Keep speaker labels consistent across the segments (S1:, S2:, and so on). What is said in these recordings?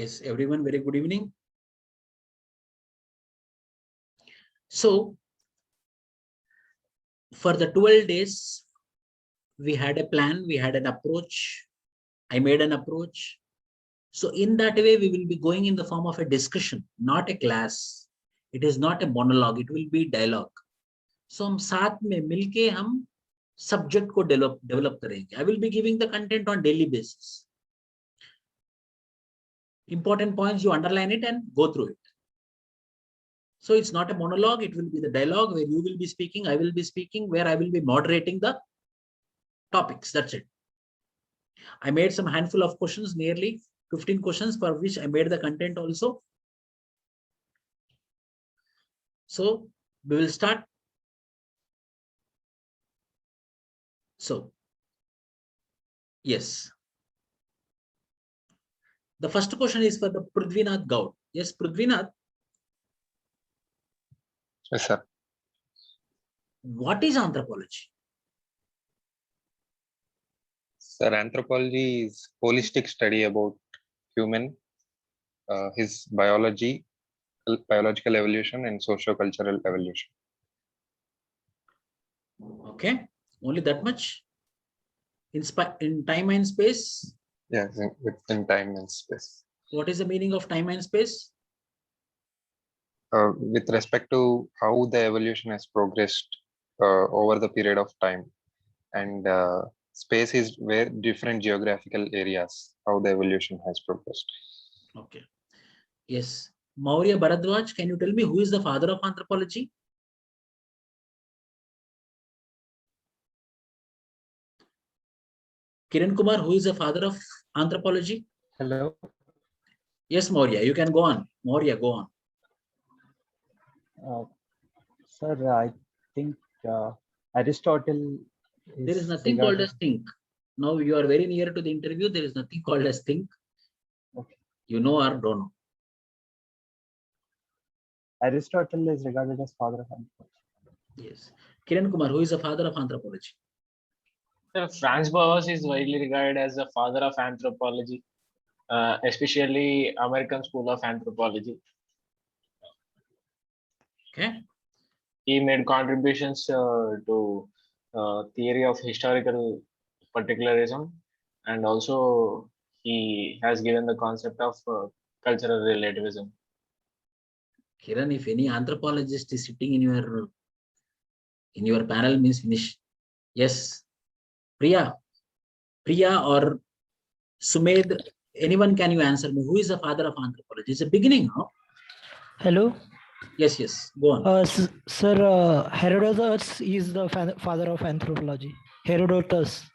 S1: Yes, everyone, very good evening. So, for the 12 days, we had a plan, we had an approach. I made an approach. So, in that way, we will be going in the form of a discussion, not a class. It is not a monologue, it will be dialogue. So, हम साथ में मिलके हम subject को develop करेंगे. I will be giving the content on daily basis. Important points, you underline it and go through it. So it's not a monologue, it will be the dialogue where you will be speaking, I will be speaking, where I will be moderating the topics. That's it. I made some handful of questions, nearly 15 questions, for which I made the content also. So we will start. So, yes. The first question is for the Prithvinath Gaud. Yes, Prithvinath.
S2: Yes, sir.
S1: What is anthropology?
S2: Sir, anthropology is holistic study about human, his biological evolution and socio-cultural evolution.
S1: Okay, only that much? In time and space?
S2: Yes, within time and space.
S1: What is the meaning of time and space?
S2: With respect to how the evolution has progressed over the period of time, and space is where different geographical areas, how the evolution has progressed.
S1: Okay. Yes. Maurya Bharadwaj, can you tell me who is the father of anthropology? Kiran Kumar, who is the father of anthropology?
S3: Hello.
S1: Yes, Maurya, you can go on. Maurya, go on.
S3: Sir, I think Aristotle is
S1: There is nothing called as think. Now you are very near to the interview. There is nothing called as think.
S3: Okay.
S1: You know or don't know.
S3: Aristotle is regarded as father of anthropology.
S1: Yes. Kiran Kumar, who is the father of anthropology?
S4: Sir, Franz Boas is widely regarded as the father of anthropology, especially American School of Anthropology.
S1: Okay.
S4: He made contributions to theory of historical particularism, and also he has given the concept of cultural relativism.
S1: Kiran, if any anthropologist is sitting in your panel, means finish. Yes. Priya or Sumed, anyone, can you answer me? Who is the father of anthropology? It's a beginning, huh?
S5: Hello.
S1: Yes, go on.
S5: Sir, Herodotus is the father of anthropology. Herodotus.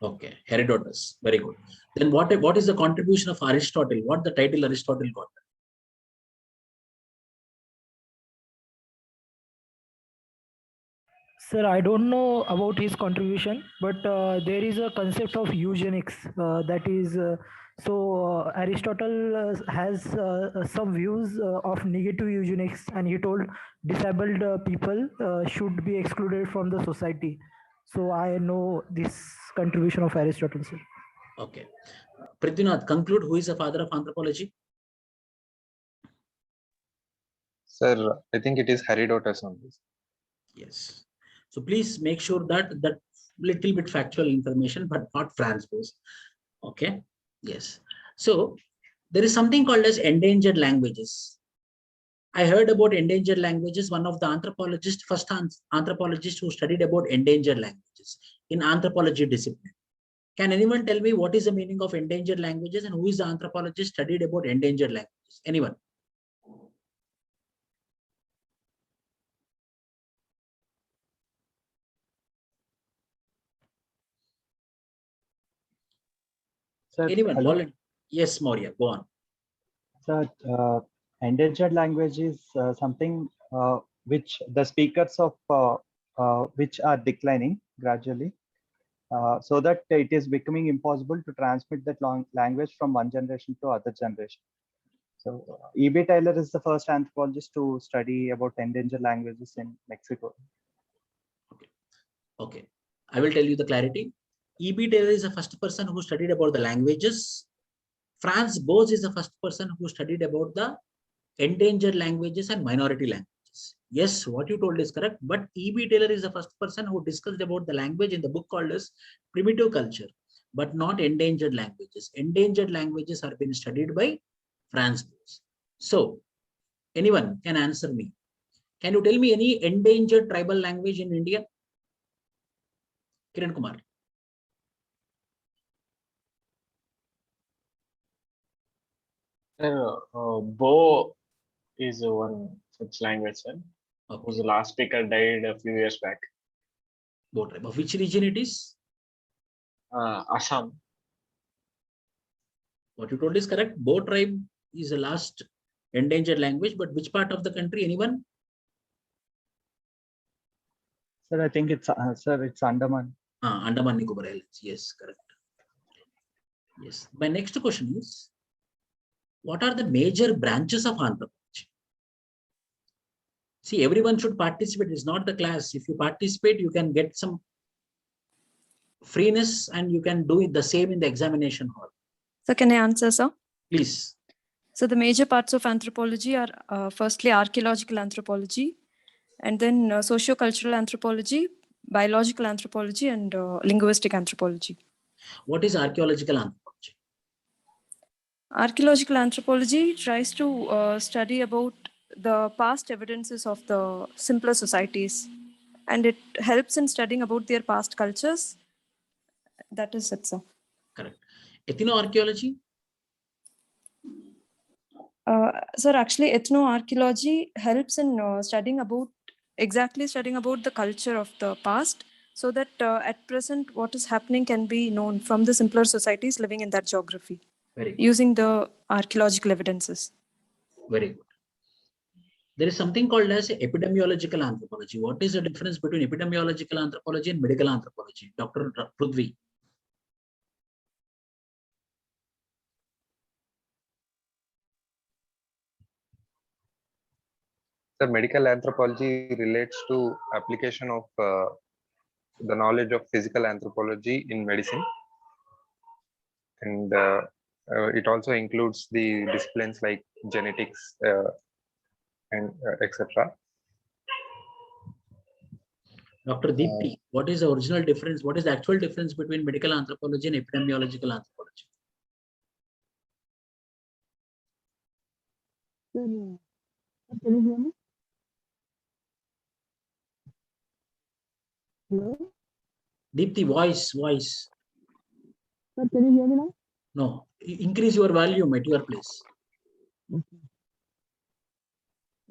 S1: Okay, Herodotus. Very good. Then what is the contribution of Aristotle? What the title Aristotle got?
S5: Sir, I don't know about his contribution, but there is a concept of eugenics that is Aristotle has some views of negative eugenics, and he told disabled people should be excluded from the society. So I know this contribution of Aristotle, sir.
S1: Okay. Prithvinath, conclude who is the father of anthropology?
S2: Sir, I think it is Herodotus on this.
S1: Yes. So please make sure that little bit factual information, but not Franz Boas. Okay. Yes. So there is something called as endangered languages. I heard about endangered languages. One of the first anthropologist who studied about endangered languages in anthropology discipline. Can anyone tell me what is the meaning of endangered languages and who is the anthropologist studied about endangered languages? Anyone?
S3: Sir,
S1: Anyone?
S3: hello?
S1: Yes, Maurya, go on.
S3: Sir, endangered language is something which the speakers of which are declining gradually, so that it is becoming impossible to transmit that language from one generation to other generation. So E.B. Taylor is the first anthropologist to study about endangered languages in Mexico.
S1: Okay. I will tell you the clarity. E.B. Taylor is the first person who studied about the languages Franz Boas is the first person who studied about the endangered languages and minority languages. Yes, what you told is correct, but E.B. Taylor is the first person who discussed about the language in the book called as Primitive Culture, but not endangered languages. Endangered languages are being studied by Franz Boas. So, anyone can answer me. Can you tell me any endangered tribal language in India? Kiran Kumar.
S4: Bo is one such language, sir, whose
S1: Okay.
S4: last speaker died a few years back.
S1: Bo tribe. Of which region it is?
S4: Assam.
S1: What you told is correct. Bo tribe is the last endangered language, but which part of the country? Anyone?
S3: Sir, I think it's Andaman.
S1: Andaman Nicobar Islands. Yes, correct. Yes. My next question is, what are the major branches of anthropology? See, everyone should participate. It's not the class. If you participate, you can get some freeness and you can do it the same in the examination hall.
S6: So can I answer, sir?
S1: Please.
S6: So the major parts of anthropology are firstly archaeological anthropology, and then socio-cultural anthropology, biological anthropology, and linguistic anthropology.
S1: What is archaeological anthropology?
S6: Archaeological anthropology tries to study about the past evidences of the simpler societies, and it helps in studying about their past cultures. That is it, sir.
S1: Correct. Ethnoarchaeology?
S6: Sir, actually, ethnoarchaeology helps in studying about the culture of the past, so that at present what is happening can be known from the simpler societies living in that geography.
S1: Very good.
S6: Using the archaeological evidences.
S1: Very good. There is something called as epidemiological anthropology. What is the difference between epidemiological anthropology and medical anthropology? Dr. Prudvi.
S2: The medical anthropology relates to application of the knowledge of physical anthropology in medicine, and it also includes the disciplines like genetics and etc.
S1: Dr. Deepti, what is the original difference? What is the actual difference between medical anthropology and epidemiological anthropology?
S7: Can you hear me? Hello?
S1: Deepti, voice.
S7: Sir, can you hear me now?
S1: No, increase your volume at your place.
S7: Okay.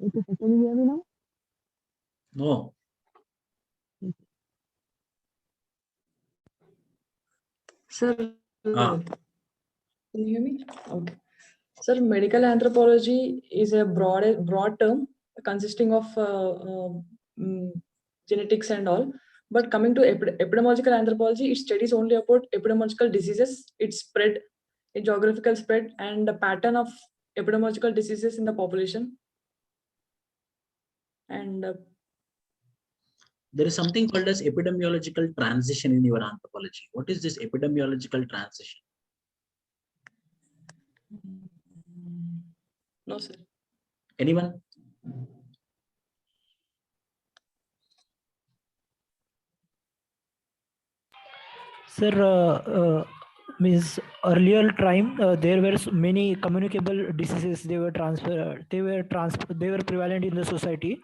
S7: Okay, sir, can you hear me now?
S1: No.
S8: Sir,
S1: Ah.
S8: can you hear me? Okay. Sir, medical anthropology is a broad term consisting of genetics and all. But coming to epidemiological anthropology, it studies only about epidemiological diseases, its spread, its geographical spread, and the pattern of epidemiological diseases in the population. And
S1: There is something called as epidemiological transition in your anthropology. What is this epidemiological transition?
S8: no, sir.
S1: Anyone?
S5: Sir, means earlier time there were many communicable diseases. They were prevalent in the society,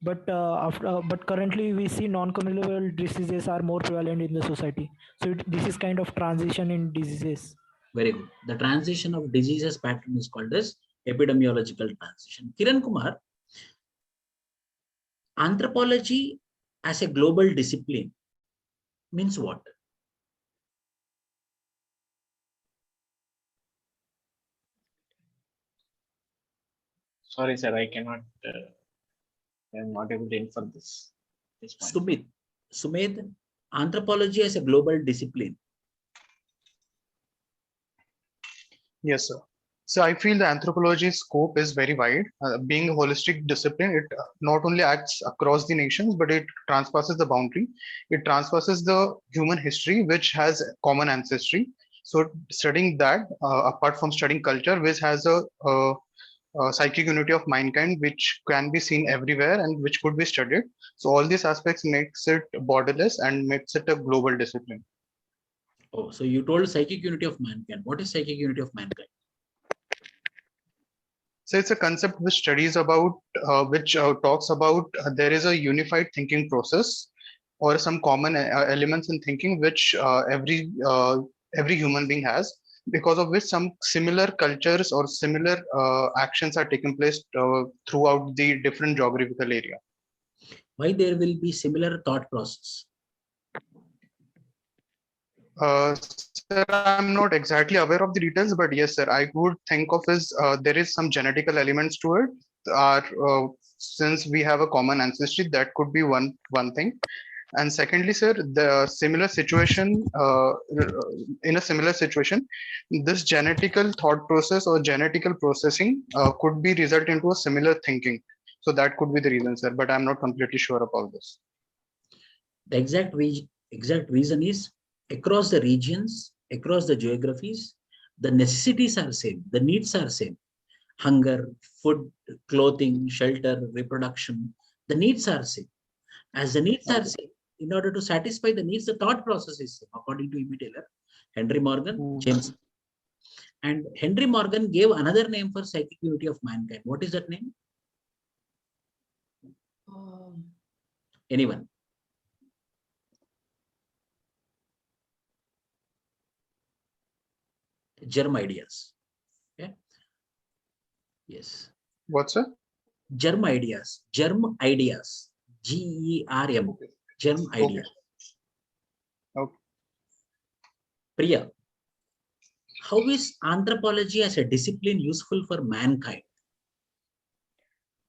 S5: but but currently we see non-communicable diseases are more prevalent in the society. So this is kind of transition in diseases.
S1: Very good. The transition of diseases pattern is called as epidemiological transition. Kiran Kumar, anthropology as a global discipline means what?
S4: Sorry, sir, I cannot. I'm not able to infer this point.
S1: Sumedh, anthropology as a global discipline.
S9: Yes, sir. So I feel the anthropology's scope is very wide. Being a holistic discipline, it not only acts across the nations, but it transpasses the boundary. It transpasses the human history, which has common ancestry. So studying that, apart from studying culture, which has a psychic unity of mankind, which can be seen everywhere and which could be studied. So all these aspects makes it borderless and makes it a global discipline.
S1: Oh, so you told psychic unity of mankind. What is psychic unity of mankind?
S9: So it's a concept which studies about, which talks about there is a unified thinking process or some common elements in thinking which every human being has, because of which some similar cultures or similar actions are taking place throughout the different geographical area.
S1: Why there will be similar thought process?
S9: Sir, I'm not exactly aware of the details, but yes, sir, I would think of as there is some genetical elements to it. Since we have a common ancestry, that could be one thing. And secondly, sir, the similar situation, in a similar situation, this genetical thought process or genetical processing could be result into a similar thinking. So that could be the reason, sir, but I'm not completely sure about this.
S1: The exact reason is across the regions, across the geographies, the necessities are same, the needs are same. Hunger, food, clothing, shelter, reproduction, the needs are same. As the needs are same, in order to satisfy the needs, the thought process is same, according to E.B. Taylor, Henry Morgan, James. And Henry Morgan gave another name for psychic unity of mankind. What is that name? Anyone? Germ ideas. Okay. Yes.
S9: What's sir?
S1: Germ ideas. Germ ideas. GERM. Germ ideas.
S9: Okay.
S1: Priya, how is anthropology as a discipline useful for mankind?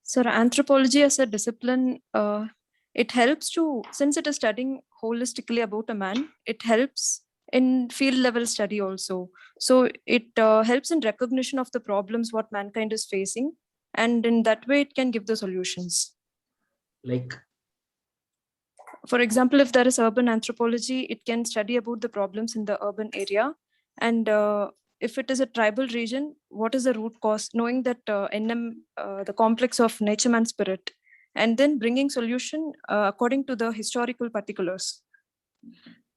S6: So anthropology as a discipline, it helps to, since it is studying holistically about a man, it helps in field level study also. So it helps in recognition of the problems what mankind is facing, and in that way it can give the solutions.
S1: Like,
S6: for example, if there is urban anthropology, it can study about the problems in the urban area, and if it is a tribal region, what is the root cause, knowing that NM, the complex of nature man spirit, and then bringing solution according to the historical particulars.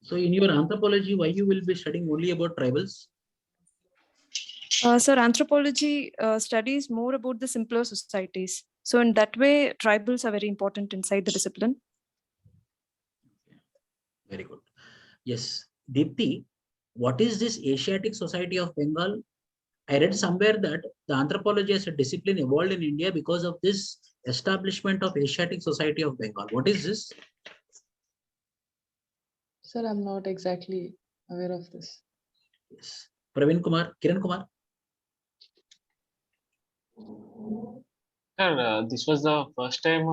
S1: so in your anthropology, why you will be studying only about tribals?
S6: Sir, anthropology studies more about the simpler societies. So in that way, tribals are very important inside the discipline.
S1: Very good. Yes. Deepti, what is this Asiatic Society of Bengal? I read somewhere that the anthropology as a discipline evolved in India because of this establishment of Asiatic Society of Bengal. What is this?
S8: Sir, I'm not exactly aware of this.
S1: Yes. Praveen Kumar, Kiran Kumar.
S4: Sir, this was the first time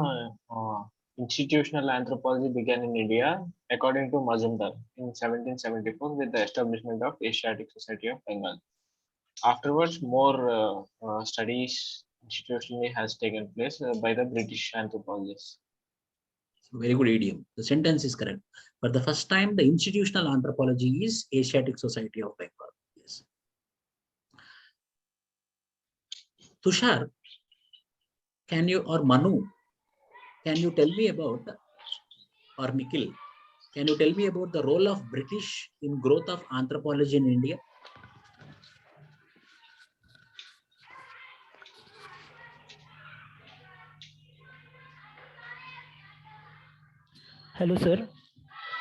S4: institutional anthropology began in India, according to Mazumdar, in 1774 with the establishment of Asiatic Society of Bengal. Afterwards, more studies institutionally has taken place by the British anthropologists.
S1: Very good idiom. The sentence is correct. For the first time, the institutional anthropology is Asiatic Society of Bengal. Yes. Tushar, can you, or Manu, can you tell me about, or Nikhil, can you tell me about the role of British in growth of anthropology in India?
S5: Hello, sir.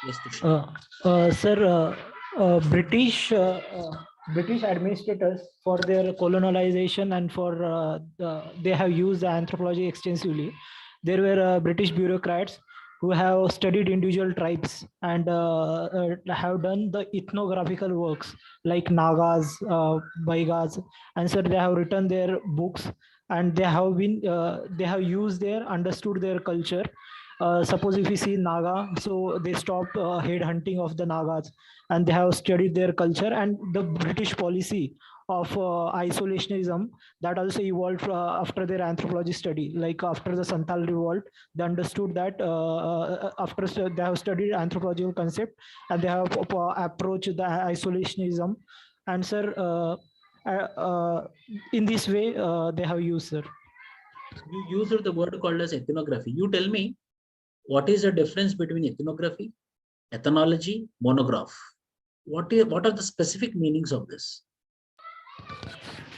S1: Yes, Tushar.
S5: Sir, British administrators, for their colonization and for they have used the anthropology extensively. There were British bureaucrats who have studied individual tribes and have done the ethnographical works like Nagas, Baigas, and sir, they have written their books, and they have been they have used their understood their culture, suppose if we see Naga, so they stopped head hunting of the Nagas, and they have studied their culture, and the British policy of isolationism that also evolved after their anthropology study. Like after the Santal revolt, they understood that they have studied anthropological concept, and they have approached the isolationism. And sir, in this way, they have used, sir.
S1: You used the word called as ethnography. You tell me, what is the difference between ethnography, ethnology, monograph? What are the specific meanings of this?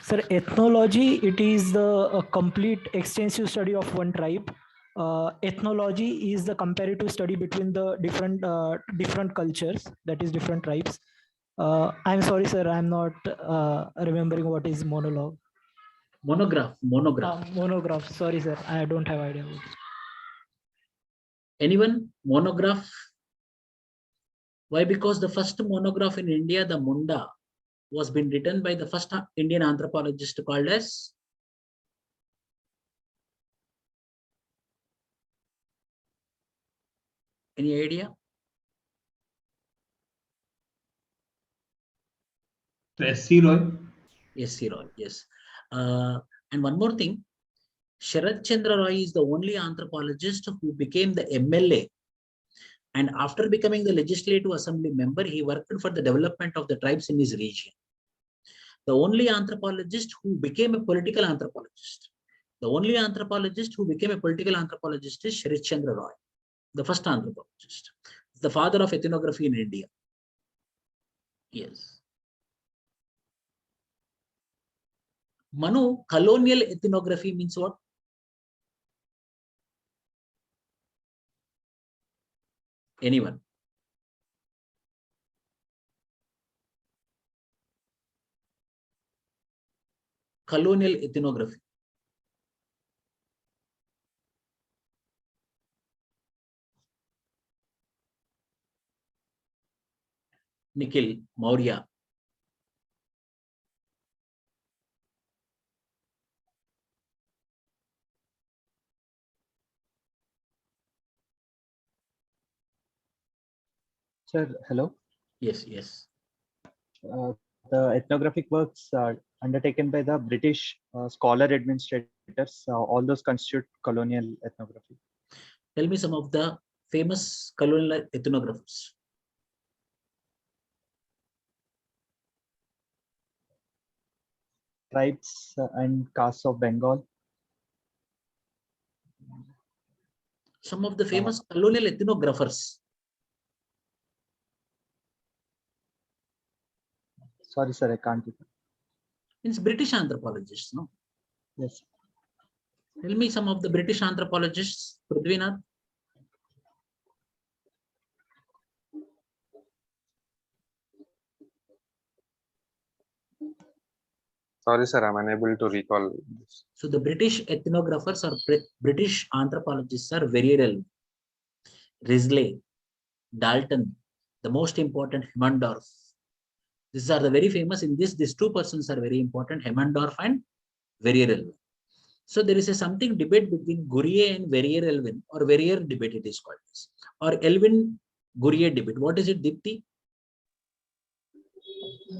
S5: Sir, ethnology, it is the complete extensive study of one tribe. Ethnology is the comparative study between the different cultures, that is different tribes. I'm sorry, sir, I'm not remembering what is monologue.
S1: Monograph.
S5: Monograph. Sorry, sir, I don't have idea.
S1: Anyone? Monograph? Why? Because the first monograph in India, the Munda, was been written by the first Indian anthropologist called as any idea?
S10: S.C. Roy.
S1: S.C. Roy, yes. And one more thing, Sharad Chandra Roy is the only anthropologist who became the MLA. And after becoming the Legislative Assembly member, he worked for the development of the tribes in his region. The only anthropologist who became a political anthropologist. The only anthropologist who became a political anthropologist is Sharad Chandra Roy, the first anthropologist, the father of ethnography in India. Yes. Manu, colonial ethnography means what? Anyone? Colonial ethnography. Nikhil, Maurya.
S3: Sir, hello.
S1: Yes, yes.
S3: The ethnographic works are undertaken by the British scholar administrators. All those constitute colonial ethnography.
S1: Tell me some of the famous colonial ethnographers.
S3: Tribes and castes of Bengal.
S1: Some of the famous colonial ethnographers.
S3: Sorry, sir, I can't.
S1: Means British anthropologists, no?
S3: Yes.
S1: Tell me some of the British anthropologists, Prithvinath.
S2: Sorry, sir, I'm unable to recall this.
S1: So the British ethnographers or British anthropologists are Verrier, Risley, Dalton, the most important Hemmendorf. These are the very famous in this. These two persons are very important, Hemmendorf and Verrier. So there is a something debate between Gurrier and Verrier Elwin, or Verrier debate it is called this, or Elwin Gurrier debate. What is it, Dipti?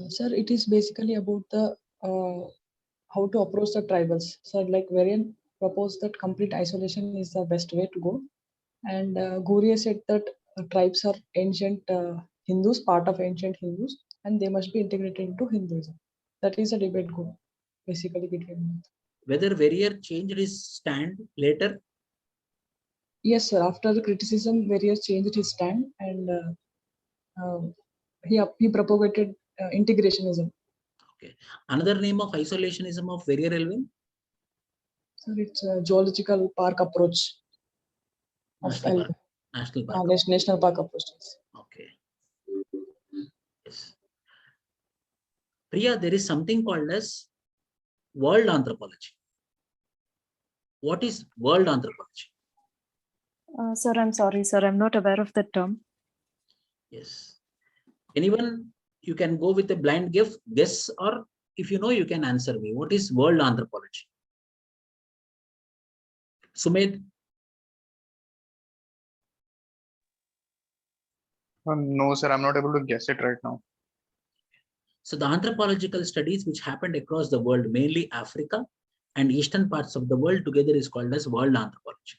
S8: Sir, it is basically about the how to approach the tribals. So like Varian proposed that complete isolation is the best way to go. And Gurrier said that tribes are ancient Hindus, part of ancient Hindus, and they must be integrated into Hinduism. That is a debate go basically between them.
S1: Whether Verrier changed his stand later?
S8: Yes, sir. After the criticism, Verrier changed his stand, and he propagated integrationism.
S1: Okay. Another name of isolationism of Verrier Elwin?
S8: So it's a zoological park approach.
S1: National Park. National Park.
S8: National Park approach.
S1: Okay. Yes. Priya, there is something called as world anthropology. What is world anthropology?
S6: Sir, I'm sorry, sir. I'm not aware of that term.
S1: Yes. Anyone, you can go with a blind guess, or if you know, you can answer me. What is world anthropology? Sumedh?
S9: No, sir, I'm not able to guess it right now.
S1: So the anthropological studies which happened across the world, mainly Africa and eastern parts of the world together, is called as world anthropology.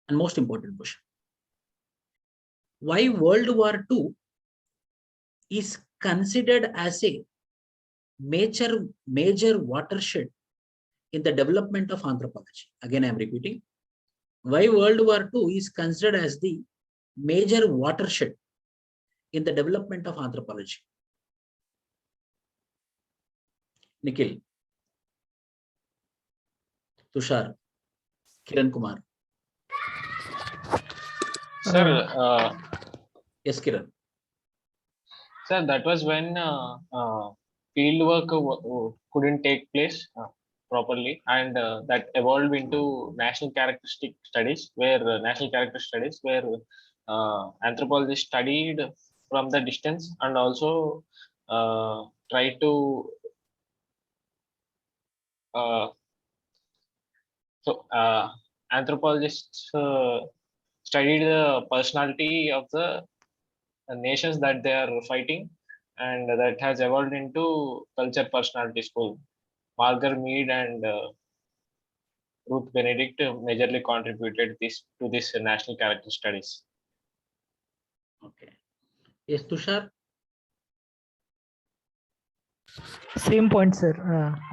S1: And most important question, why World War II is considered as a major watershed in the development of anthropology? Again, I'm repeating, why World War II is considered as the major watershed in the development of anthropology? Nikhil, Tushar, Kiran Kumar.
S4: Sir,
S1: Yes, Kiran.
S4: sir, that was when field work couldn't take place properly, and that evolved into national characteristic studies, where anthropologists studied from the distance and also tried to anthropologists studied the personality of the nations that they are fighting, and that has evolved into culture personality school. Margaret Mead and Ruth Benedict majorly contributed to this national character studies.
S1: Okay. Yes, Tushar.
S5: Same point, sir.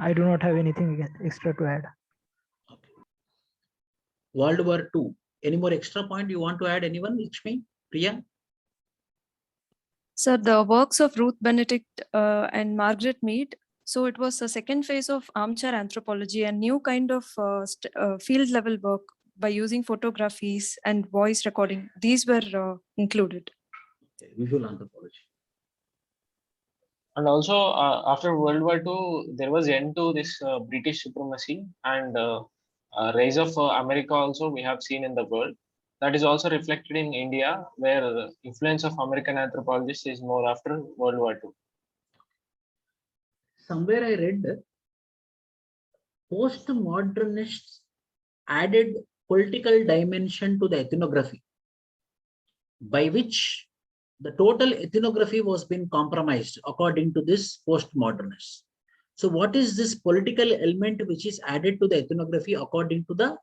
S5: I do not have anything extra to add.
S1: Okay. World War II. Any more extra point you want to add? Anyone? Lakshmi, Priya?
S6: Sir, the works of Ruth Benedict and Margaret Mead. So it was the second phase of armchair anthropology, a new kind of field level work by using photographies and voice recording. These were included.
S1: Okay. Visual anthropology.
S4: And also after World War II, there was end to this British supremacy and rise of America also we have seen in the world. That is also reflected in India, where the influence of American anthropologists is more after World War II.
S1: Somewhere I read that postmodernists added political dimension to the ethnography, by which the total ethnography was being compromised according to this postmodernists. So what is this political element which is added to the ethnography according to the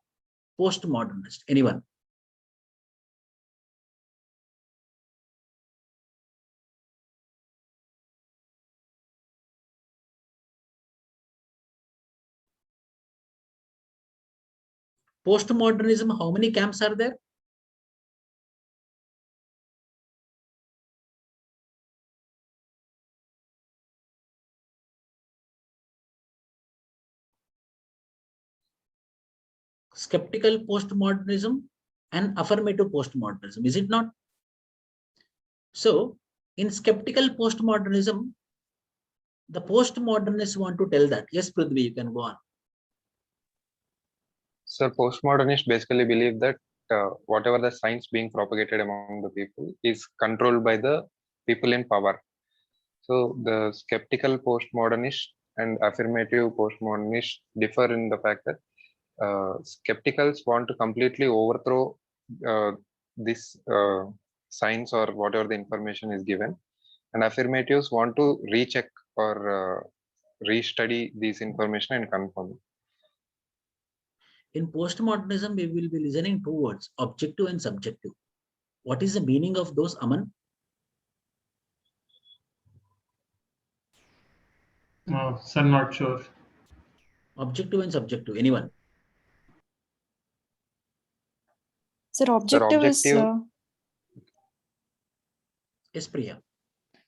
S1: postmodernist? Anyone? Postmodernism, how many camps are there? Skeptical postmodernism and affirmative postmodernism, is it not? So in skeptical postmodernism, the postmodernists want to tell that. Yes, Prithvi, you can go on.
S2: So postmodernists basically believe that whatever the science being propagated among the people is controlled by the people in power. So the skeptical postmodernists and affirmative postmodernists differ in the fact that skepticals want to completely overthrow this science or whatever the information is given, and affirmatives want to recheck or restudy this information and confirm it.
S1: In postmodernism, we will be listening two words, objective and subjective. What is the meaning of those, Aman?
S10: Sir, not sure.
S1: Objective and subjective, anyone?
S6: Sir, objective is
S1: Yes, Priya.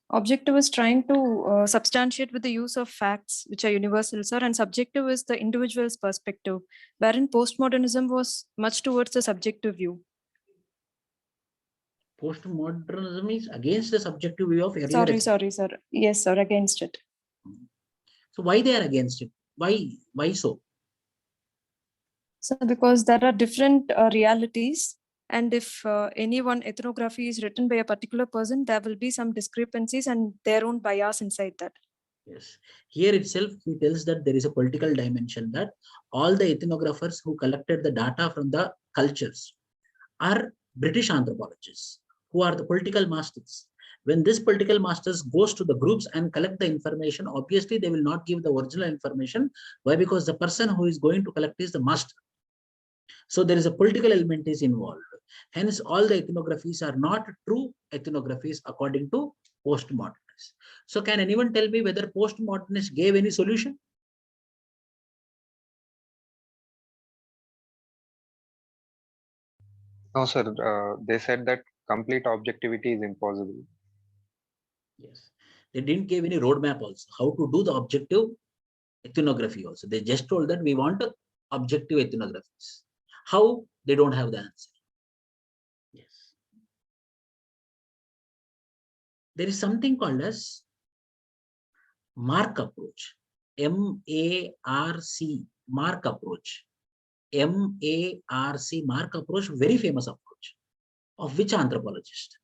S6: objective is trying to substantiate with the use of facts which are universal, sir, and subjective is the individual's perspective, wherein postmodernism was much towards the subjective view.
S1: Postmodernism is against the subjective view of earlier.
S6: Sorry, sir. Yes, sir, against it.
S1: So why they are against it? Why so?
S6: So because there are different realities, and if any one ethnography is written by a particular person, there will be some discrepancies and their own bias inside that.
S1: Yes. Here itself, he tells that there is a political dimension, that all the ethnographers who collected the data from the cultures are British anthropologists who are the political masters. When this political masters goes to the groups and collect the information, obviously they will not give the original information. Why? Because the person who is going to collect is the master. So there is a political element is involved. Hence, all the ethnographies are not true ethnographies according to postmodernists. So can anyone tell me whether postmodernists gave any solution?
S2: No, sir. They said that complete objectivity is impossible.
S1: Yes. They didn't give any roadmap also, how to do the objective ethnography also. They just told that we want objective ethnographies. How? They don't have the answer. Yes. There is something called as MARC approach. M-A-R-C, MARC approach. M-A-R-C, MARC approach, very famous approach. Of which anthropologist?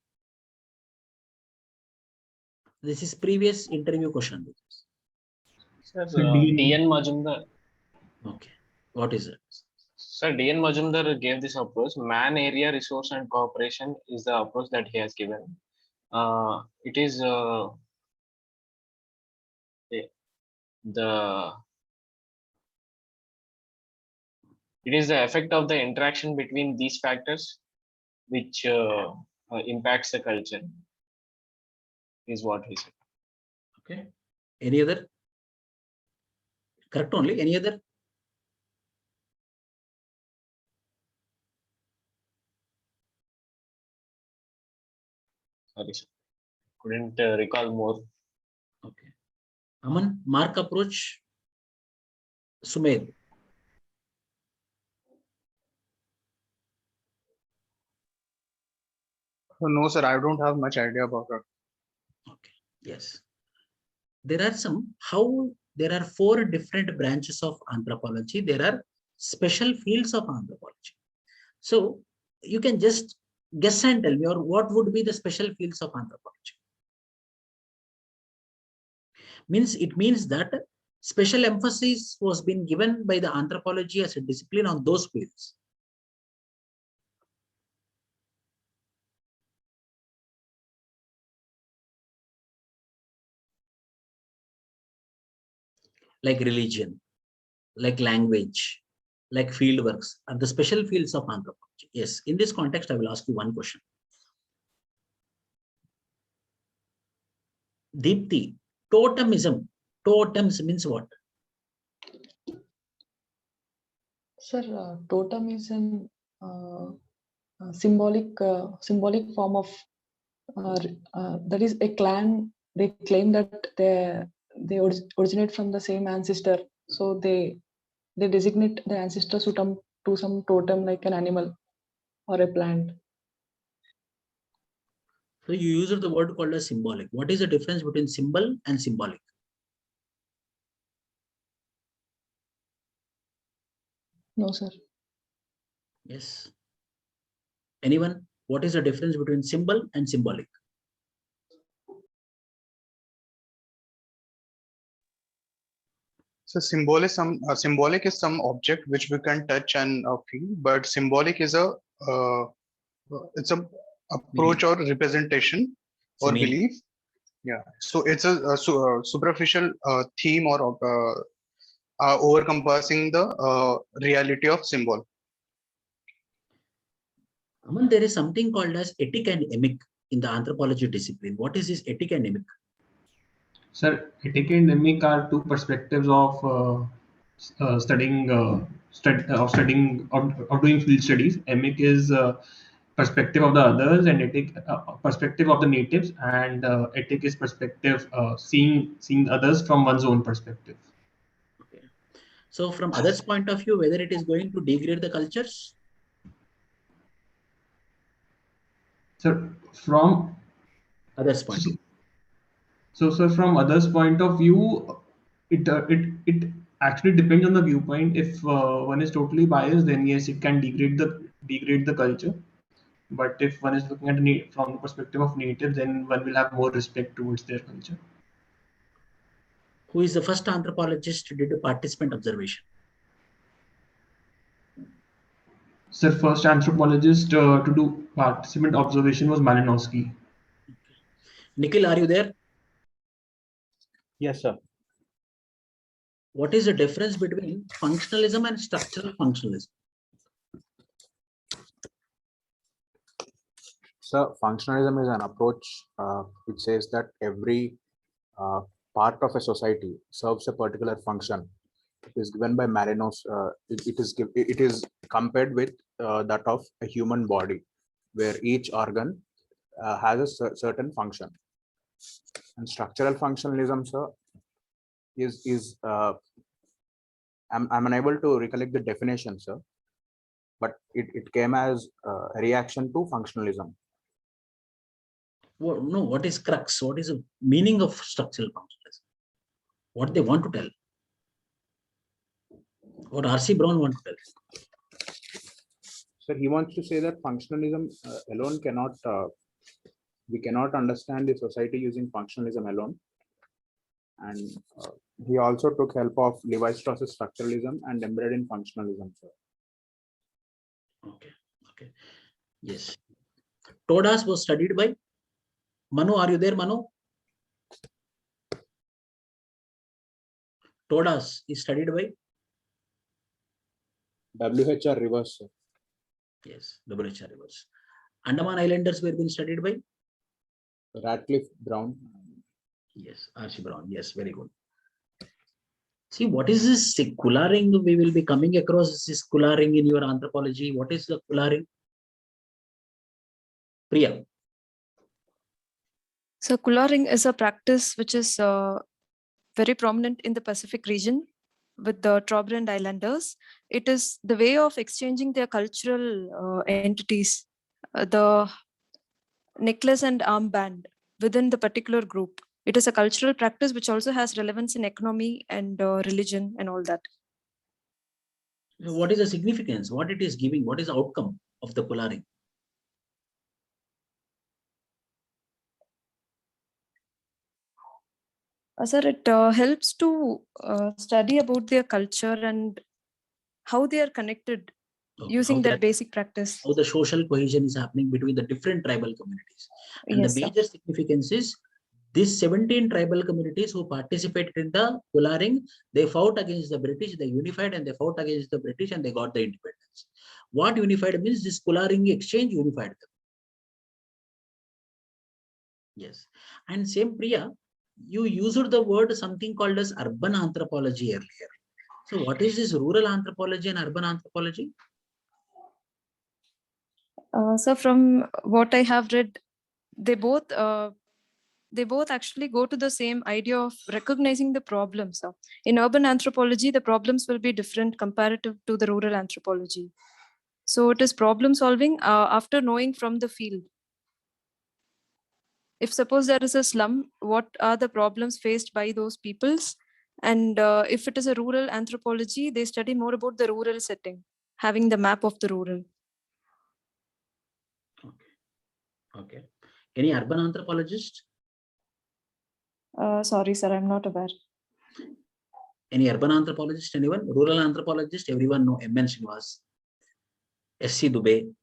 S1: This is previous interview question.
S4: Sir,
S10: So D-
S4: D.N. Majumdar.
S1: Okay. What is it?
S4: Sir, D.N. Majumdar gave this approach. Man, area, resource, and cooperation is the approach that he has given. It is it is the effect of the interaction between these factors which impacts the culture, is what he said.
S1: Okay. Any other? Correct only. Any other?
S4: Sorry, sir. Couldn't recall more.
S1: Okay. Aman, MARC approach. Sumed.
S9: No, sir, I don't have much idea about it.
S1: Okay. Yes. There are some, how there are 4 different branches of anthropology. There are special fields of anthropology. So you can just guess and tell me, or what would be the special fields of anthropology? It means that special emphasis was being given by the anthropology as a discipline on those fields. Like religion, like language, like field works, are the special fields of anthropology. Yes, in this context, I will ask you one question. Deepti, totemism. Totems means what?
S8: Sir, totem is an symbolic form of that is a clan. They claim that they originate from the same ancestor, so they designate the ancestor to some totem like an animal or a plant.
S1: So you used the word called as symbolic. What is the difference between symbol and symbolic?
S8: No, sir.
S1: Yes. Anyone? What is the difference between symbol and symbolic?
S9: So symbolic is some object which we can touch and feel, but symbolic is it's a approach or representation or
S1: Meaning.
S9: belief. Yeah. So it's a superficial theme or overcompassing the reality of symbol.
S1: Aman, there is something called as ethic and emic in the anthropology discipline. What is this ethic and emic?
S10: Sir, ethic and emic are two perspectives of studying or doing field studies. Emic is perspective of the others, and ethic perspective of the natives, and ethic is perspective seeing others from one's own perspective.
S1: Okay. So from others' point of view, whether it is going to degrade the cultures?
S10: Sir, from
S1: Others' point of view.
S10: So, sir, from others' point of view, it actually depends on the viewpoint. If one is totally biased, then yes, it can degrade the culture. But if one is looking at it from the perspective of natives, then one will have more respect towards their culture.
S1: Who is the first anthropologist who did a participant observation?
S10: Sir, first anthropologist to do participant observation was Malinowski.
S1: Nikhil, are you there?
S3: Yes, sir.
S1: What is the difference between functionalism and structural functionalism?
S11: So functionalism is an approach which says that every part of a society serves a particular function. It is given by Marinos. It is compared with that of a human body, where each organ has a certain function. And structural functionalism, sir, is I'm unable to recollect the definition, sir, but it came as a reaction to functionalism.
S1: No, what is crux? What is the meaning of structural functionalism? What they want to tell? What R.C. Brown want to tell?
S11: So he wants to say that functionalism alone cannot, we cannot understand the society using functionalism alone. And he also took help of Levi-Strauss's structuralism and embedded in functionalism. Sir.
S1: Okay. Yes. Todas was studied by Manu. Are you there, Manu? Todas is studied by
S11: W.H.R. Rivers. Sir.
S1: Yes, W.H.R. Rivers. Andaman Islanders were being studied by
S11: Radcliffe Brown.
S1: Yes, R.C. Brown. Yes, very good. See, what is this coloring? We will be coming across this coloring in your anthropology. What is the coloring? Priya.
S6: So coloring is a practice which is very prominent in the Pacific region with the Trobriand Islanders. It is the way of exchanging their cultural entities, the necklace and armband within the particular group. It is a cultural practice which also has relevance in economy and religion and all that.
S1: What is the significance? What it is giving? What is the outcome of the coloring?
S6: Sir, it helps to study about their culture and how they are connected using that basic practice.
S1: How the social cohesion is happening between the different tribal communities. And
S6: Yes,
S1: the
S6: sir.
S1: major significance is these 17 tribal communities who participated in the coloring, they fought against the British, they unified and they fought against the British and they got the independence. What unified means this coloring exchange unified them. Yes. And same Priya, you used the word something called as urban anthropology earlier. So what is this rural anthropology and urban anthropology?
S6: So from what I have read, they both actually go to the same idea of recognizing the problems. So in urban anthropology, the problems will be different comparative to the rural anthropology. So it is problem solving after knowing from the field. If suppose there is a slum, what are the problems faced by those peoples? And if it is a rural anthropology, they study more about the rural setting, having the map of the rural.
S1: Okay. Any urban anthropologist?
S6: Sorry, sir, I'm not aware.
S1: Any urban anthropologist? Anyone? Rural anthropologist? Everyone know M.N. Srinivas, S.C. Dubey.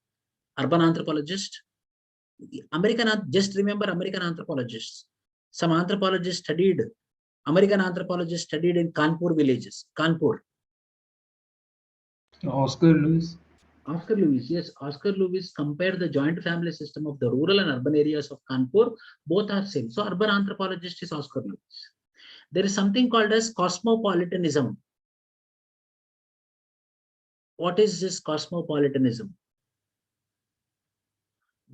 S1: Urban anthropologist? Just remember American anthropologists. Some anthropologists studied, American anthropologists studied in Kanpur villages. Kanpur.
S10: Oscar Lewis.
S1: Oscar Lewis, yes, Oscar Lewis compared the joint family system of the rural and urban areas of Kanpur. Both are same. So urban anthropologist is Oscar Lewis. There is something called as cosmopolitanism. What is this cosmopolitanism?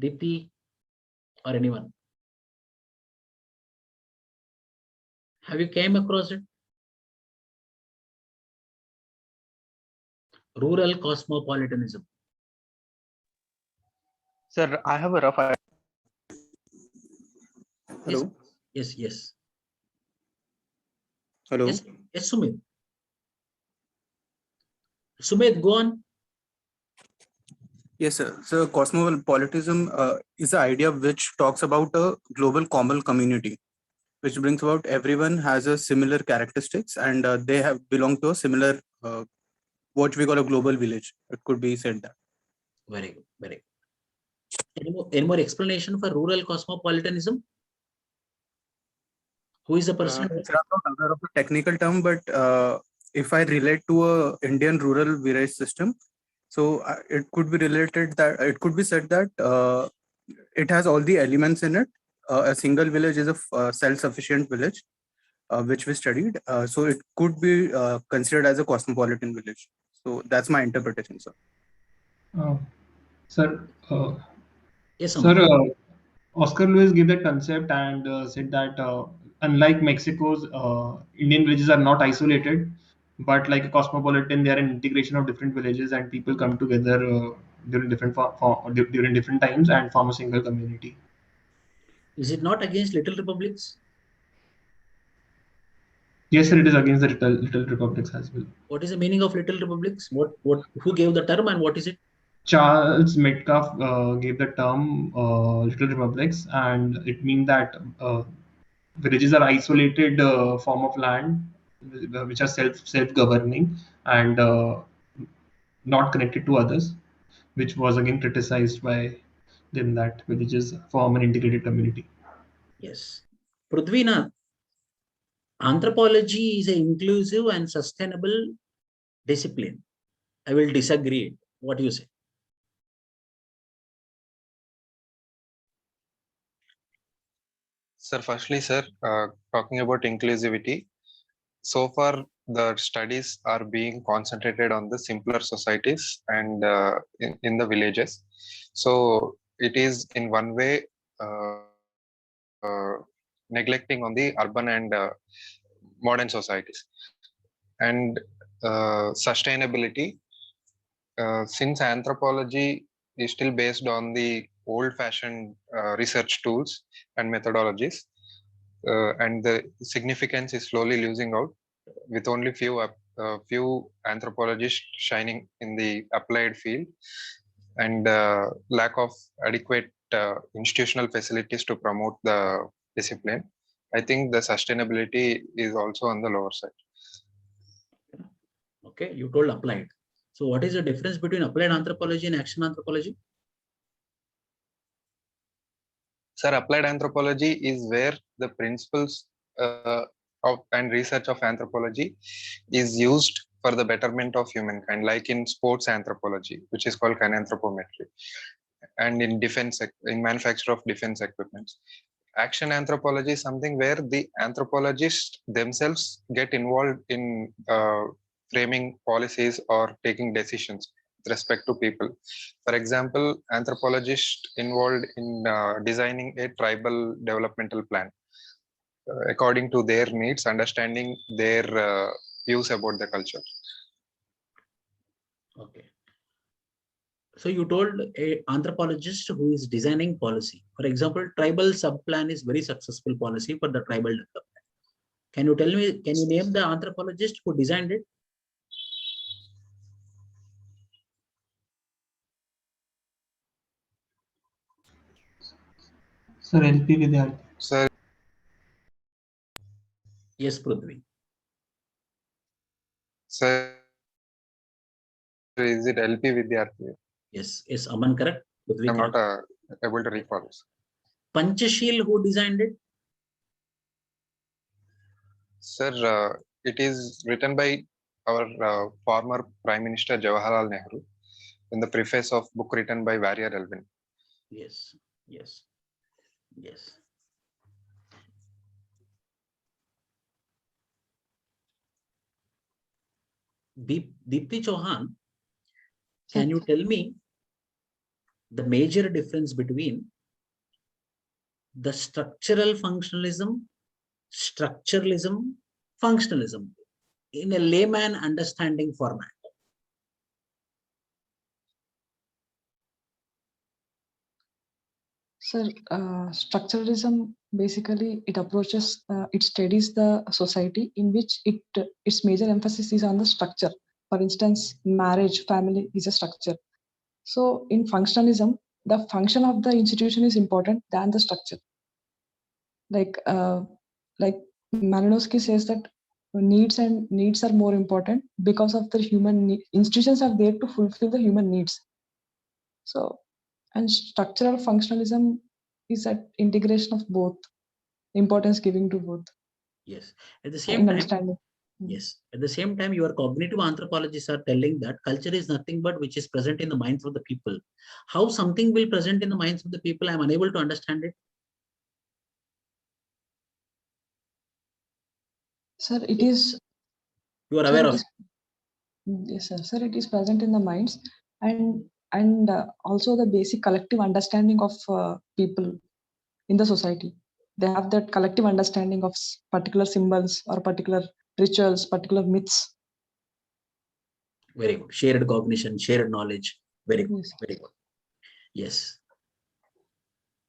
S1: Dipti or anyone? Have you came across it? Rural cosmopolitanism.
S9: Sir, I have a rough idea.
S1: Hello. Yes.
S9: Hello.
S1: Yes, Sumit. Sumit, go on.
S12: Yes, sir. So cosmopolitanism is the idea which talks about a global common community, which brings about everyone has a similar characteristics and they have belong to a similar what we call a global village. It could be said that.
S1: Very good. Very good. Any more explanation for rural cosmopolitanism? Who is the person?
S12: Sir, I'm not aware of the technical term, but if I relate to a Indian rural village system, so it could be related that it could be said that it has all the elements in it. A single village is a self-sufficient village, which we studied. So it could be considered as a cosmopolitan village. So that's my interpretation, sir.
S10: Sir,
S1: Yes,
S10: sir,
S1: Aman.
S10: Oscar Lewis gave that concept and said that unlike Mexico's, Indian villages are not isolated, but like a cosmopolitan, they are an integration of different villages and people come together during during different times and form a single community.
S1: Is it not against little republics?
S10: Yes, sir, it is against the little republics as well.
S1: What is the meaning of little republics? Who gave the term and what is it?
S10: Charles Metcalfe gave the term little republics, and it means that villages are isolated form of land which are self-governing and not connected to others, which was again criticized by them that villages form an integrated community.
S1: Yes. Prudvinath, anthropology is an inclusive and sustainable discipline. I will disagree. What do you say?
S2: Sir, firstly, sir, talking about inclusivity, so far the studies are being concentrated on the simpler societies and in the villages. So it is in one way neglecting on the urban and modern societies. And sustainability, since anthropology is still based on the old-fashioned research tools and methodologies, and the significance is slowly losing out, with only few anthropologists shining in the applied field, and lack of adequate institutional facilities to promote the discipline. I think the sustainability is also on the lower side.
S1: Okay, you told applied. So what is the difference between applied anthropology and action anthropology?
S2: Sir, applied anthropology is where the principles of and research of anthropology is used for the betterment of humankind, like in sports anthropology, which is called kinanthropometry, and in manufacture of defense equipments. Action anthropology is something where the anthropologists themselves get involved in framing policies or taking decisions with respect to people. For example, anthropologists involved in designing a tribal developmental plan according to their needs, understanding their views about the culture.
S1: Okay. So you told a anthropologist who is designing policy. For example, tribal subplan is very successful policy for the tribal development. Can you tell me, can you name the anthropologist who designed it?
S10: Sir, LP Vidyarthi.
S2: Sir.
S1: Yes, Prudvi.
S2: Sir, is it LP Vidyarthi?
S1: Yes, yes, Aman, correct? Prudvi,
S2: I'm
S1: correct.
S2: not able to recall this.
S1: Panchashil, who designed it?
S2: Sir, it is written by our former Prime Minister Jawaharlal Nehru in the preface of book written by Warrior Elvin.
S1: Yes, yes, yes. Deepti Chauhan, can you tell me the major difference between the structural functionalism, structuralism, functionalism in a layman understanding format?
S8: Sir, structuralism basically it approaches, it studies the society in which its major emphasis is on the structure. For instance, marriage, family is a structure. So in functionalism, the function of the institution is important than the structure. Like Malinowski says that needs are more important because of the human institutions are there to fulfill the human needs. So, and structural functionalism is that integration of both, importance giving to both
S1: Yes. At the
S8: in
S1: same time,
S8: understanding.
S1: yes. At the same time, your cognitive anthropologists are telling that culture is nothing but which is present in the minds of the people. How something will present in the minds of the people, I'm unable to understand it.
S8: Sir, it is.
S1: You are
S8: Sir,
S1: aware
S8: it
S1: of
S8: is. Yes, sir. Sir, it is present in the minds and also the basic collective understanding of people in the society. They have that collective understanding of particular symbols or particular rituals, particular myths.
S1: very good. Shared cognition, shared knowledge. Very good.
S8: Yes.
S1: Very good. Yes.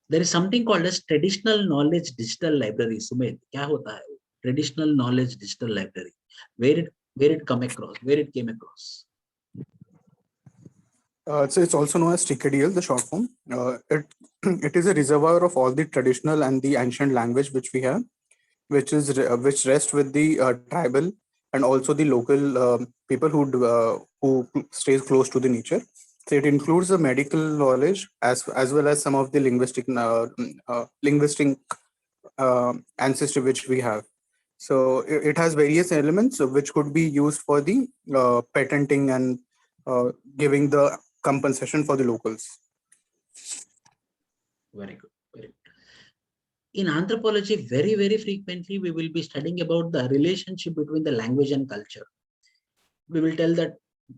S1: There is something called as traditional knowledge digital library. Sumit, क्या होता है? Traditional knowledge digital library. Where it come across? Where it came across?
S12: So it's also known as TKDL, the short form. It is a reservoir of all the traditional and the ancient language which we have, which rest with the tribal and also the local people who stays close to the nature. So it includes the medical knowledge as well as some of the linguistic ancestry which we have. So it has various elements which could be used for the patenting and giving the compensation for the locals.
S1: Very good. Very good. In anthropology, very, very frequently, we will be studying about the relationship between the language and culture. We will tell that,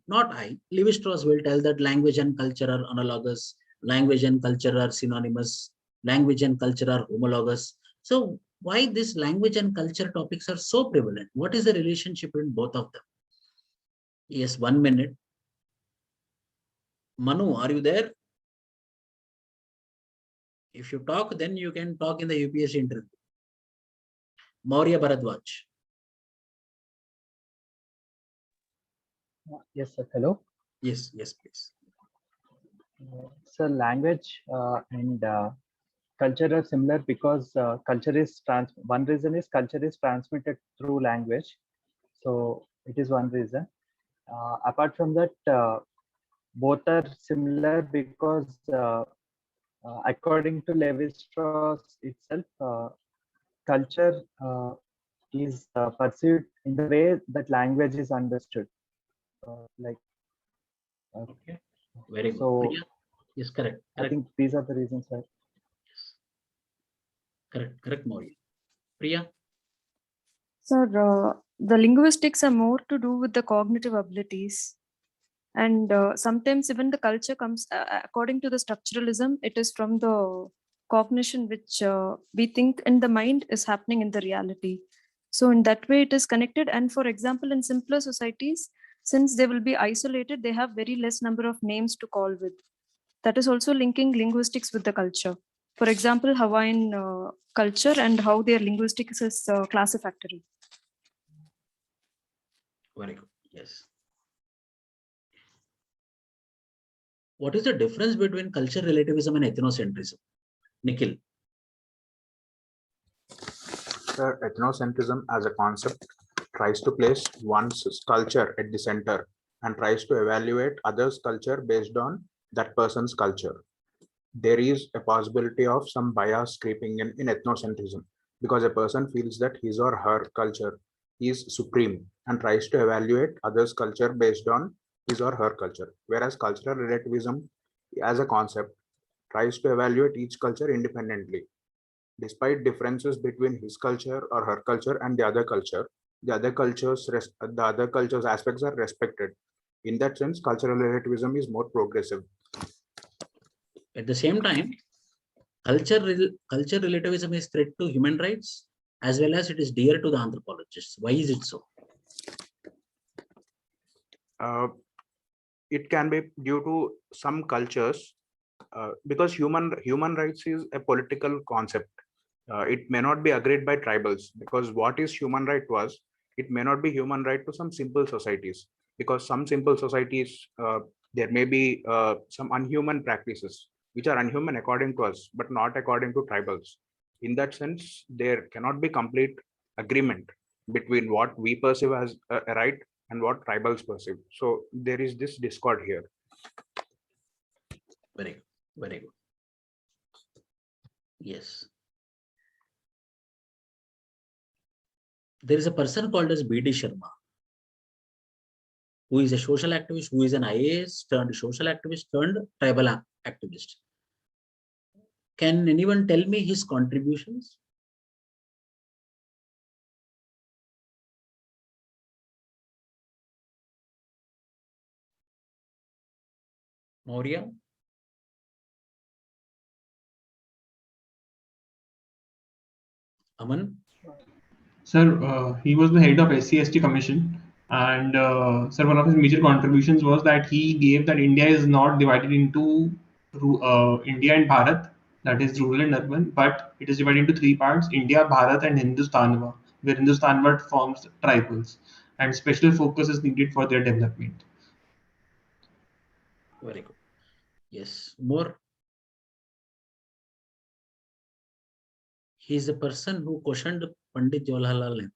S1: not I, Levi-Strauss will tell that language and culture are analogous, language and culture are synonymous, language and culture are homologous. So why this language and culture topics are so prevalent? What is the relationship in both of them? Yes, 1 minute. Manu, are you there? If you talk, then you can talk in the UPSC interview. Maurya Bharadwaj.
S3: Yes, sir. Hello.
S1: Yes, yes, please.
S3: So language and culture are similar because culture is one reason is culture is transmitted through language. So it is one reason. Apart from that, both are similar because according to Levi-Strauss itself, culture is perceived in the way that language is understood.
S1: Okay, very good.
S3: So
S1: Priya? Yes, correct.
S3: I think these are the reasons why.
S1: Correct, Maurya. Priya?
S6: Sir, the linguistics are more to do with the cognitive abilities. And sometimes even the culture comes, according to the structuralism, it is from the cognition which we think in the mind is happening in the reality. So in that way it is connected. And for example, in simpler societies, since they will be isolated, they have very less number of names to call with. That is also linking linguistics with the culture. For example, Hawaiian culture and how their linguistics is classifactory.
S1: Very good. Yes. What is the difference between culture relativism and ethnocentrism? Nikhil.
S11: Ethnocentrism as a concept tries to place one's culture at the center and tries to evaluate others' culture based on that person's culture. There is a possibility of some bias creeping in ethnocentrism because a person feels that his or her culture is supreme and tries to evaluate others' culture based on his or her culture. Whereas cultural relativism as a concept tries to evaluate each culture independently. Despite differences between his culture or her culture and the other culture, the other culture's aspects are respected. In that sense, cultural relativism is more progressive.
S1: At the same time, culture relativism is threat to human rights as well as it is dear to the anthropologists. Why is it so?
S11: It can be due to some cultures because human rights is a political concept. It may not be agreed by tribals because what is human right was it may not be human right to some simple societies because some simple societies there may be some unhuman practices which are unhuman according to us but not according to tribals. In that sense, there cannot be complete agreement between what we perceive as a right and what tribals perceive. So there is this discord here.
S1: Very good. Very good. Yes. There is a person called as B.D. Sharma, who is a social activist, who is an IAS turned social activist turned tribal activist. Can anyone tell me his contributions? Maurya? Aman?
S10: Sir, he was the head of SC/ST Commission, and sir, one of his major contributions was that he gave that India is not divided into India and Bharat, that is rural and urban, but it is divided into three parts: India, Bharat, and Hindustanva, where Hindustanva forms tribals, and special focus is needed for their development.
S1: Very good. Yes. More. He is the person who questioned Pandit Jawaharlal Nehru.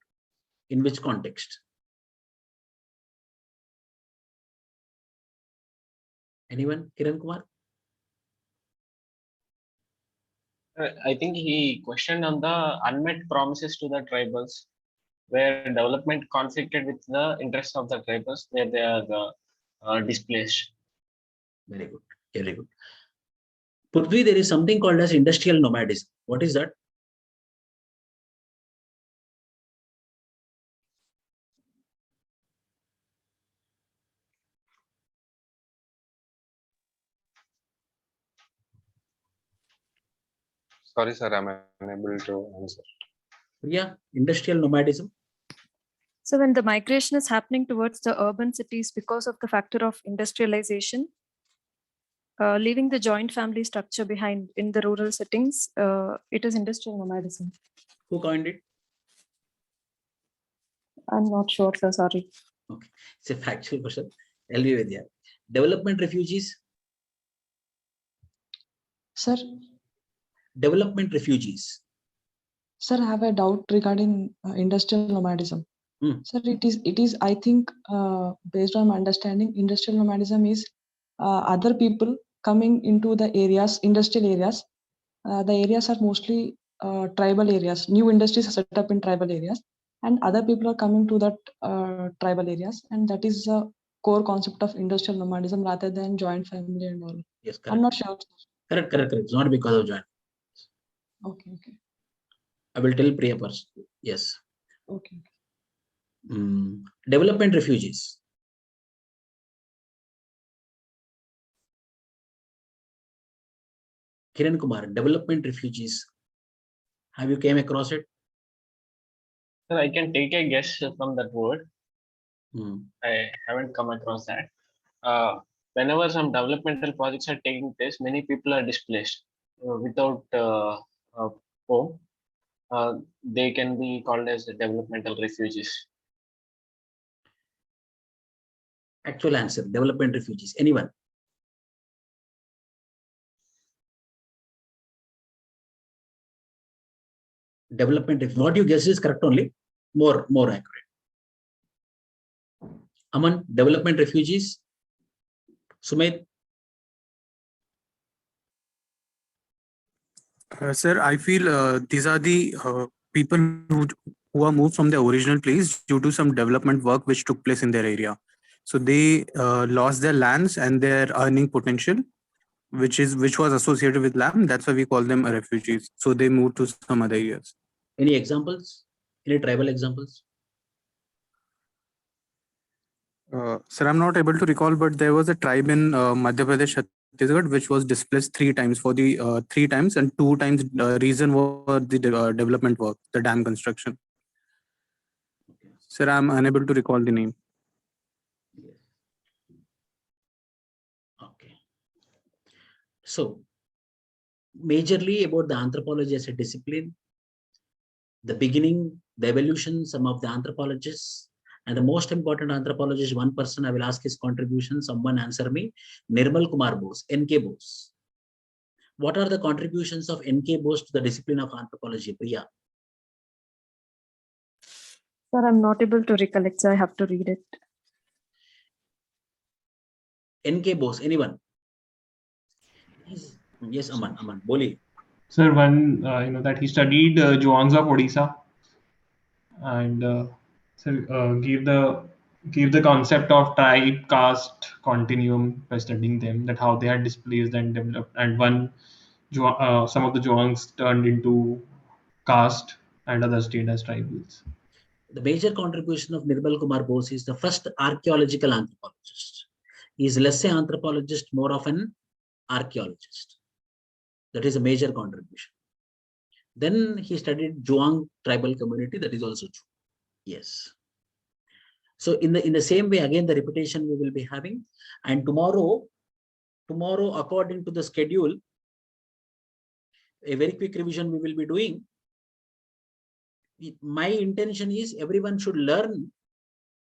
S1: In which context? Anyone? Kiran Kumar?
S4: I think he questioned on the unmet promises to the tribals, where development conflicted with the interests of the tribals, where they are displaced.
S1: Very good. Very good. Prithvi, there is something called as industrial nomadism. What is that?
S2: Sorry, sir, I'm unable to answer.
S1: Yeah, industrial nomadism.
S6: So when the migration is happening towards the urban cities because of the factor of industrialization, leaving the joint family structure behind in the rural settings, it is industrial nomadism.
S1: Who coined it?
S6: I'm not sure, sir. Sorry.
S1: Okay, it's a factual question. LV Vidya. Development refugees.
S8: Sir,
S1: Development refugees.
S8: sir, I have a doubt regarding industrial nomadism. Sir, it is. I think, based on my understanding, industrial nomadism is other people coming into the areas, industrial areas. The areas are mostly tribal areas. New industries are set up in tribal areas, and other people are coming to that tribal areas, and that is the core concept of industrial nomadism rather than joint family and all.
S1: Yes, correct.
S8: I'm not sure.
S1: Correct. It's not because of joint.
S8: Okay.
S1: I will tell Priya first. Yes.
S8: Okay.
S1: Development refugees. Kiran Kumar, development refugees. Have you came across it?
S4: So I can take a guess from that word.
S1: Hmm.
S4: I haven't come across that. Whenever some developmental projects are taking place, many people are displaced without home. They can be called as the developmental refugees.
S1: Actual answer, development refugees. Anyone? Development, if what you guess is correct only, more accurate. Aman, development refugees. Sumit?
S12: Sir, I feel these are the people who are moved from their original place due to some development work which took place in their area. So they lost their lands and their earning potential, which was associated with land. That's why we call them refugees. So they moved to some other areas.
S1: Any examples? Any tribal examples?
S12: Sir, I'm not able to recall, but there was a tribe in Madhya Pradesh, Chhattisgarh, which was displaced 3 times for the 3 times, and 2 times reason was the development work, the dam construction. Sir, I'm unable to recall the name.
S1: Yes. Okay. So, majorly about the anthropology as a discipline, the beginning, the evolution, some of the anthropologists, and the most important anthropologist, one person I will ask his contribution, someone answer me, Nirmal Kumar Bose, N.K. Bose. What are the contributions of N.K. Bose to the discipline of anthropology, Priya?
S6: Sir, I'm not able to recollect, so I have to read it.
S1: N.K. Bose, anyone? Yes, Aman, boli.
S10: Sir, one, that he studied Zhuangzi of Odisha, and gave the concept of tribe caste continuum by studying them, that how they had displaced and developed, and some of the Zhuangs turned into caste and others stayed as tribals.
S1: The major contribution of Nirmal Kumar Bose is the first archaeological anthropologist. He is less an anthropologist, more of an archaeologist. That is a major contribution. Then he studied Zhuang tribal community. That is also true. Yes. So in the same way, again, the repetition we will be having. And tomorrow, according to the schedule, a very quick revision we will be doing. My intention is everyone should learn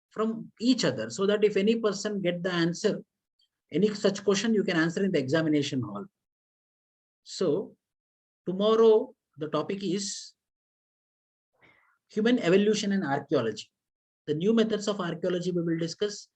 S1: from each other, so that if any person get the answer, any such question you can answer in the examination hall. So tomorrow the topic is human evolution and archaeology. The new methods of archaeology we will discuss.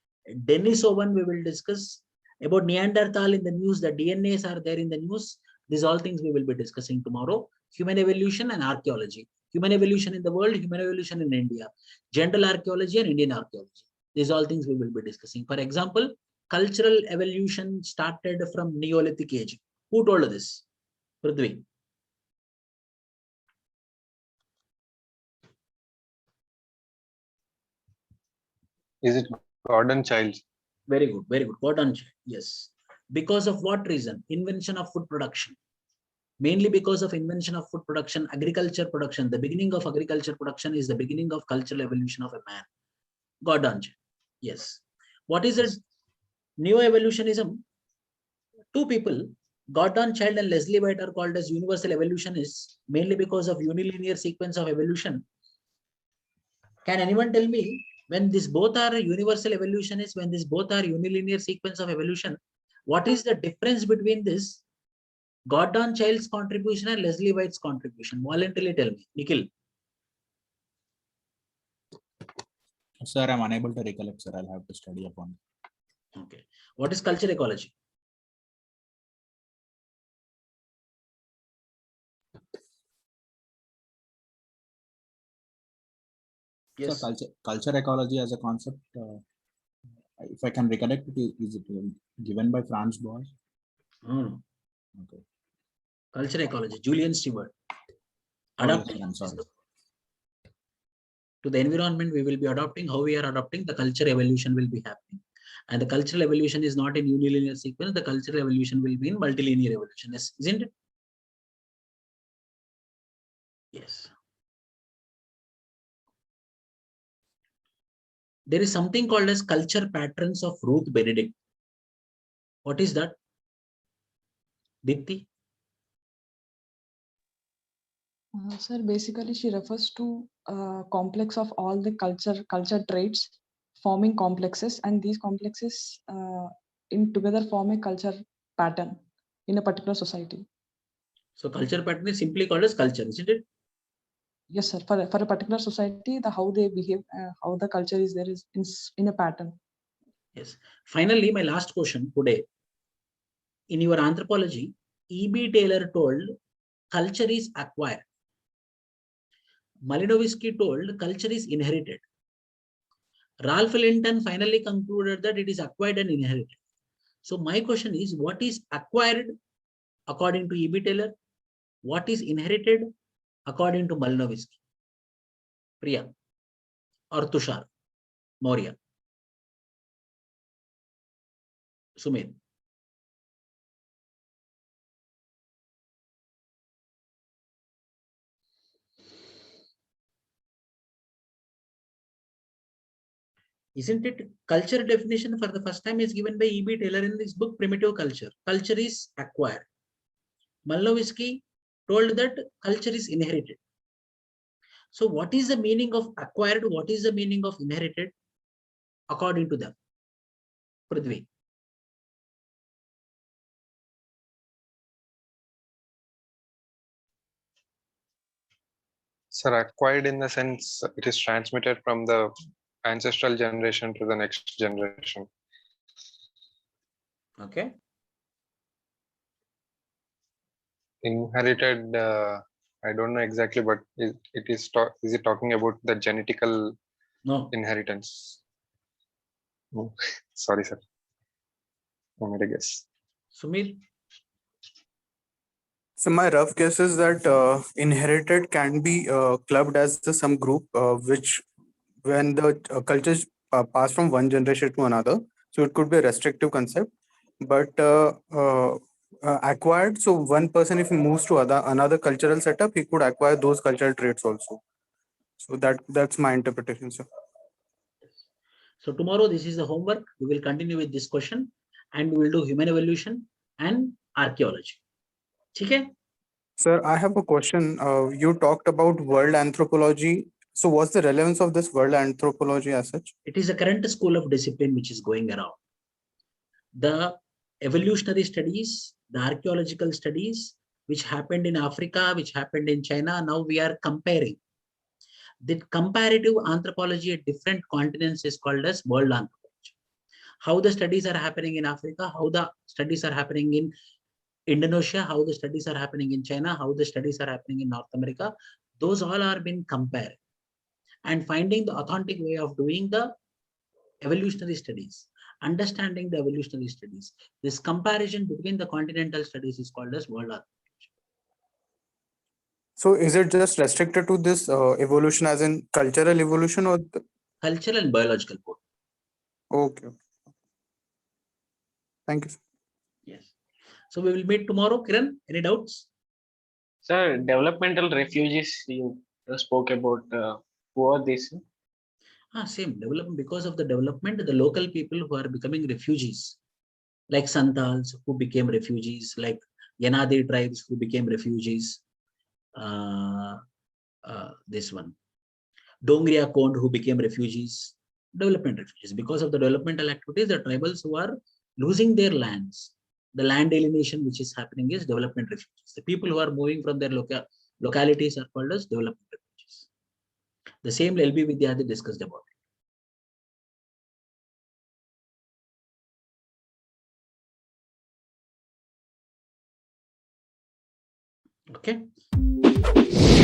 S1: Denisovan we will discuss. About Neanderthal in the news, the DNAs are there in the news. These all things we will be discussing tomorrow. Human evolution and archaeology. Human evolution in the world, human evolution in India. General archaeology and Indian archaeology. These all things we will be discussing. For example, cultural evolution started from Neolithic age. Who told this? Prithvi.
S2: Is it Gordon Childs?
S1: Very good, very good. Gordon Childs, yes. Because of what reason? Invention of food production. Mainly because of invention of food production, agriculture production. The beginning of agriculture production is the beginning of cultural evolution of a man. Gordon Childs, yes. What is it? Neo-evolutionism. Two people, Gordon Childs and Leslie White, are called as universal evolutionists, mainly because of unilinear sequence of evolution. Can anyone tell me, when these both are universal evolutionists, when these both are unilinear sequence of evolution, what is the difference between this Gordon Childs' contribution and Leslie White's contribution? Voluntarily tell me. Nikhil.
S11: Sir, I'm unable to recollect, sir. I'll have to study upon it.
S1: Okay. What is culture ecology?
S11: Yes. So culture ecology as a concept, if I can recollect it, is it given by Franz Boas?
S1: Okay. Culture ecology, Julian Stewart.
S11: Adapting, yes, I'm sorry.
S1: To the environment we will be adopting, how we are adopting, the culture evolution will be happening. And the cultural evolution is not in unilinear sequence, the cultural evolution will be in multilinear evolution, isn't it? Yes. There is something called as culture patterns of Ruth Benedict. What is that? Dipti?
S8: Sir, basically she refers to a complex of all the culture traits forming complexes, and these complexes in together form a culture pattern in a particular society. So
S1: culture pattern is simply called as culture, isn't it?
S8: Yes, sir. For a particular society, the how they behave, how the culture is there is in a pattern.
S1: Yes. Finally, my last question today. In your anthropology, E.B. Taylor told culture is acquired. Malinowski told culture is inherited. Ralph Linton finally concluded that it is acquired and inherited. So my question is, what is acquired according to E.B. Taylor? What is inherited according to Malinowski? Priya or Tushar? Maurya? Sumit? Isn't it? Culture definition for the first time is given by E.B. Taylor in this book, Primitive Culture. Culture is acquired. Malinowski told that culture is inherited. So what is the meaning of acquired? What is the meaning of inherited according to them? Prithvi.
S2: Sir, acquired in the sense it is transmitted from the ancestral generation to the next generation.
S1: Okay.
S2: Inherited, I don't know exactly, but is it talking about the genetical
S1: No.
S2: inheritance? Oh, sorry, sir. I made a guess.
S1: Sumir?
S12: So my rough guess is that inherited can be clubbed as the some group which when the cultures pass from one generation to another, so it could be a restrictive concept. But acquired, so one person if he moves to another cultural setup, he could acquire those cultural traits also. So that's my interpretation, sir.
S1: So tomorrow, this is the homework. We will continue with this question and we will do human evolution and archaeology. Okay?
S12: Sir, I have a question. You talked about world anthropology. So what's the relevance of this world anthropology as such?
S1: It is a current school of discipline which is going around. The evolutionary studies, the archaeological studies, which happened in Africa, which happened in China, now we are comparing. The comparative anthropology at different continents is called as world anthropology. How the studies are happening in Africa, how the studies are happening in Indonesia, how the studies are happening in China, how the studies are happening in North America, those all are being compared and finding the authentic way of doing the evolutionary studies, understanding the evolutionary studies. This comparison between the continental studies is called as world anthropology.
S12: So is it just restricted to this evolution as in cultural evolution or
S1: cultural and biological both?
S12: Okay. Thank you.
S1: Yes. So we will meet tomorrow. Kiran, any doubts?
S4: Sir, developmental refugees you spoke about, who are these?
S1: Same development. Because of the development, the local people who are becoming refugees, like Santals who became refugees, like Yanadi tribes who became refugees. This one, Dongria Kond who became refugees, development refugees. Because of the developmental activities, the tribals who are losing their lands, the land alienation which is happening is development refugees. The people who are moving from their localities are called as development refugees. The same LB Vidyadhar discussed about it. Okay.